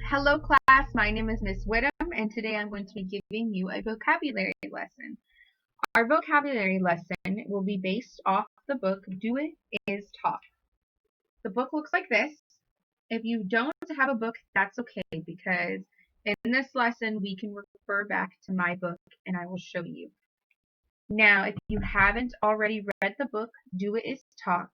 Hello class, my name is Miss Whittam and today I'm going to be giving you a vocabulary lesson. Our vocabulary lesson will be based off the book Do It Is Talk. The book looks like this. If you don't have a book, that's okay because in this lesson we can refer back to my book and I will show you. Now, if you haven't already read the book Do It Is Talk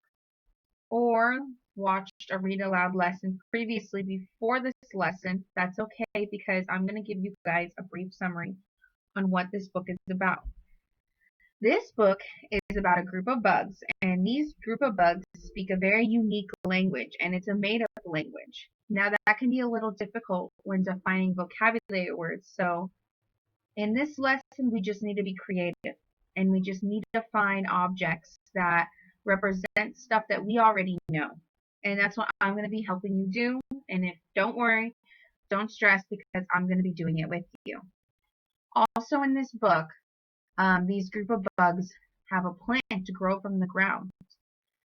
or watched a read aloud lesson previously before this lesson, that's okay because I'm going to give you guys a brief summary on what this book is about. This book is about a group of bugs, and these group of bugs speak a very unique language, and it's a made-up language. Now that can be a little difficult when defining vocabulary words, so in this lesson we just need to be creative, and we just need to find objects that represent stuff that we already know. And that's what I'm going to be helping you do. And don't worry, don't stress because I'm going to be doing it with you. Also in this book, these group of bugs have a plant to grow from the ground.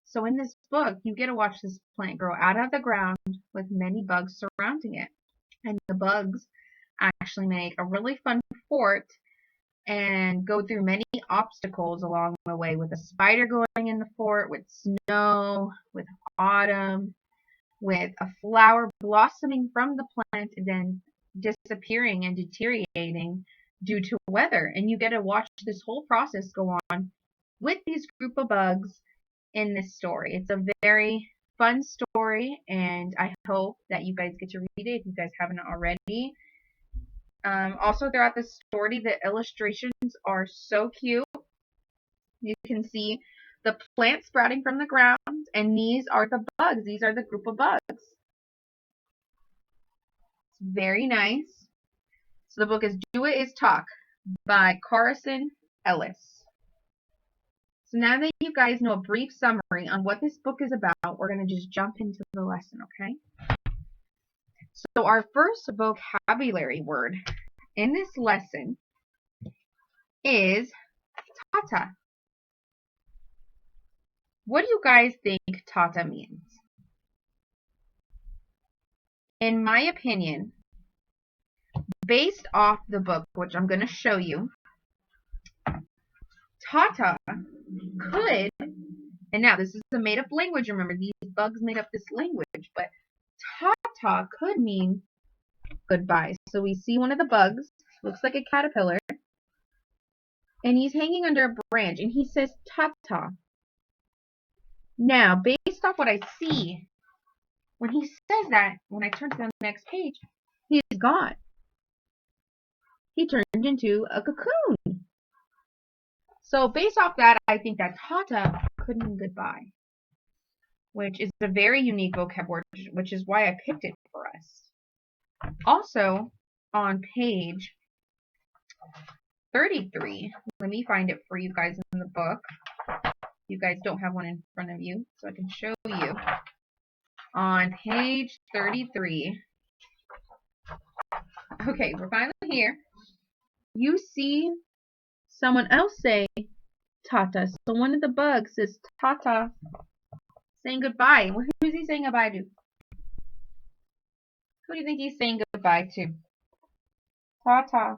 So in this book, you get to watch this plant grow out of the ground with many bugs surrounding it. And the bugs actually make a really fun fort and go through many obstacles along the way, with a spider going in the fort, with snow, with autumn, with a flower blossoming from the plant and then disappearing and deteriorating due to weather. And you get to watch this whole process go on with these group of bugs in this story. It's a very fun story and I hope that you guys get to read it if you guys haven't already. Also throughout the story, the illustrations are so cute. You can see the plant sprouting from the ground, and these are the bugs. These are the group of bugs. It's very nice. So the book is Do It Is Talk by Carson Ellis. So now that you guys know a brief summary on what this book is about, we're going to just jump into the lesson, okay? So our first vocabulary word in this lesson is tata. What do you guys think tata means? In my opinion, based off the book, which I'm going to show you, tata could, and now this is a made-up language, remember, these bugs made up this language, but tata could mean goodbye. So we see one of the bugs, looks like a caterpillar, and he's hanging under a branch, and he says tata. Now, based off what I see, when he says that, when I turn to the next page, he's gone. He turned into a cocoon. So based off that, I think that tata could mean goodbye, which is a very unique vocab word, which is why I picked it for us. Also, on page 33, let me find it for you guys in the book. You guys don't have one in front of you, so I can show you. On page 33, okay, we're finally here. You see someone else say tata. So one of the bugs says tata, saying goodbye. Who's he saying goodbye to? Who do you think he's saying goodbye to? Tata.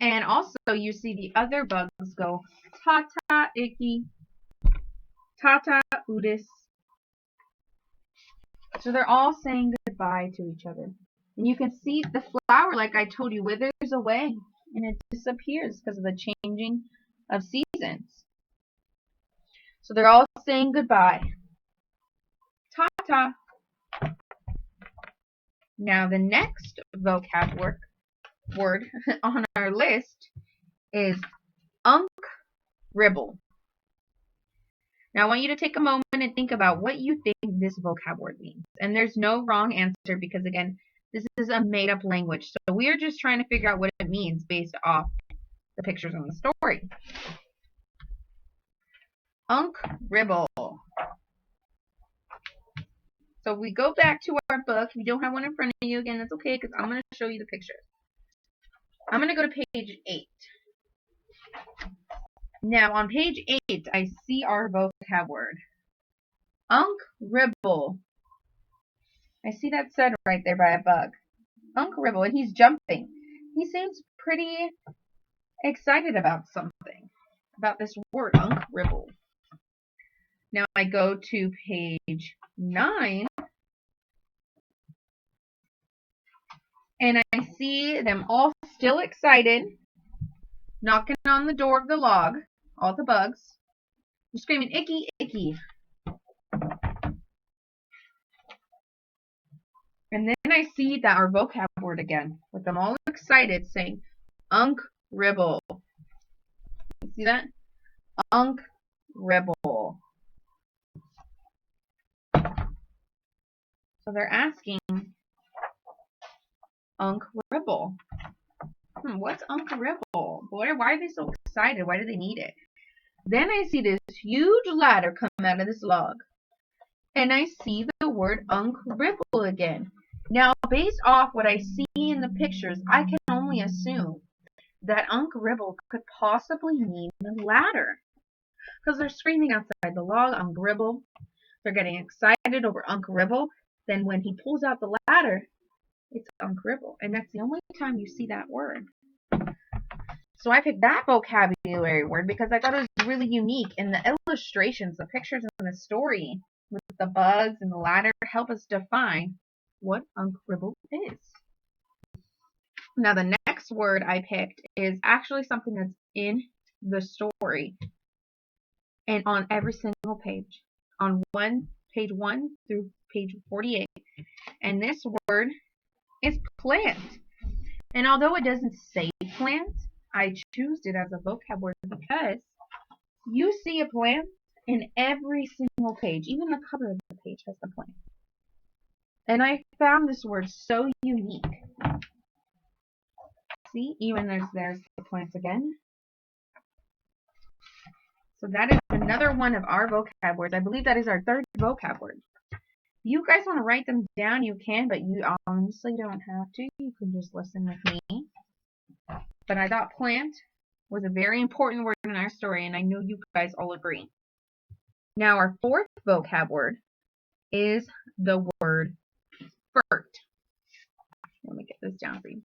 And also you see the other bugs go tata icky, tata udis. So they're all saying goodbye to each other. And you can see the flower, like I told you, withers away and it disappears because of the changing of seasons. So they're all saying goodbye. Tata. Now the next vocab word on our list is ribble. Now I want you to take a moment and think about what you think this vocab word means. And there's no wrong answer because, again, this is a made-up language. So we are just trying to figure out what it means based off the pictures in the story. Ribble. So we go back to our book. If you don't have one in front of you, again, that's okay because I'm going to show you the pictures. I'm going to go to page 8. Now, on page 8, I see our vocab word. Ribble I see that said right there by a bug. Unc Ribble, and he's jumping. He seems pretty excited about something, about this word, Unc Ribble. Now I go to page 9, and I see them all still excited, knocking on the door of the log, all the bugs. They're screaming, "Icky, icky." And then I see that our vocab word again, with them all excited, saying, Unc Ribble. You see that? Unc Ribble. So they're asking, Unc Ribble. What's Unc Ribble? Why are they so excited? Why do they need it? Then I see this huge ladder come out of this log. And I see the word Unc Ribble again. Now, based off what I see in the pictures, I can only assume that Unc Ribble could possibly mean the ladder. Because they're screaming outside the log, Unc Ribble. They're getting excited over Unc Ribble. Then when he pulls out the ladder, it's Unc Ribble. And that's the only time you see that word. So I picked that vocabulary word because I thought it was really unique. And the illustrations, the pictures, and the story with the bugs and the ladder help us define what Unc Ribble is. Now the next word I picked is actually something that's in the story and on every single page, on page 1 through page 48. And this word is plant. And although it doesn't say plant, I choose it as a vocab word because you see a plant in every single page. Even the cover of the page has the plant. And I found this word so unique. See, even there's the plants again. So that is another one of our vocab words. I believe that is our third vocab word. If you guys want to write them down, you can, but you honestly don't have to. You can just listen with me. But I thought plant was a very important word in our story, and I know you guys all agree. Now our fourth vocab word is the word furt. Let me get this down for you.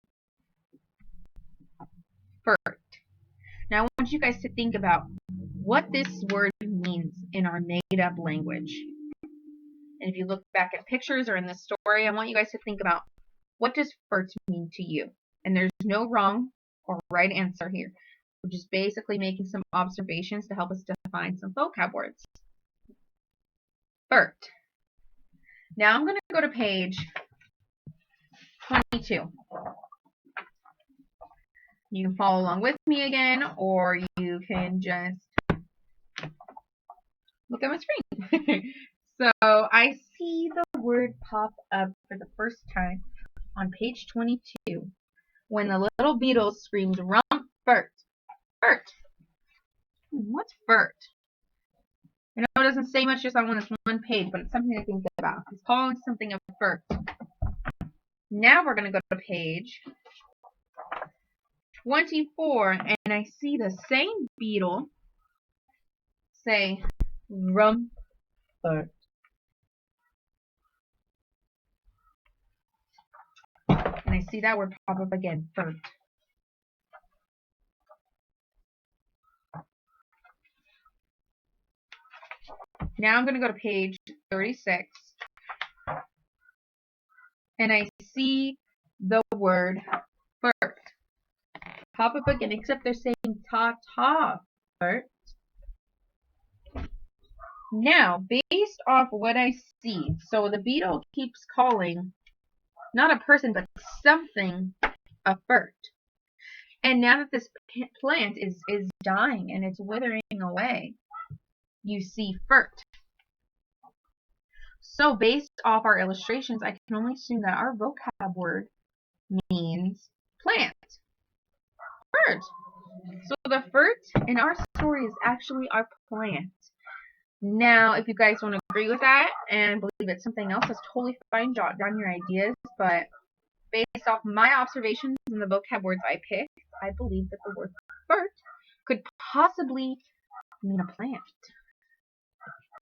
Furt. Now I want you guys to think about what this word means in our made-up language. And if you look back at pictures or in the story, I want you guys to think about what does furt mean to you. And there's no wrong or right answer here. We're just basically making some observations to help us define some vocab words. Furt. Now I'm going to go to page 22. You can follow along with me again, or you can just look at my screen. So I see the word pop up for the first time on page 22 when the little beetle screams, "Rump furt." Furt. What's furt? I know it doesn't say much just on one page, but it's something to think about. It's calling something a furt. Now we're going to go to page 24, and I see the same beetle say, "Rump furt." And I see that word pop up again, furt. Now I'm going to go to page 36. And I see the word furt pop up again, except they're saying ta-ta furt. Now, based off what I see, so the beetle keeps calling not a person, but something a furt. And now that this plant is dying and it's withering away, you see furt. So based off our illustrations, I can only assume that our vocab word means plant. Furt. So the furt in our story is actually our plant. Now, if you guys want to agree with that and believe it's something else, that's totally fine. Jot down your ideas. But based off my observations and the vocab words I picked, I believe that the word furt could possibly mean a plant.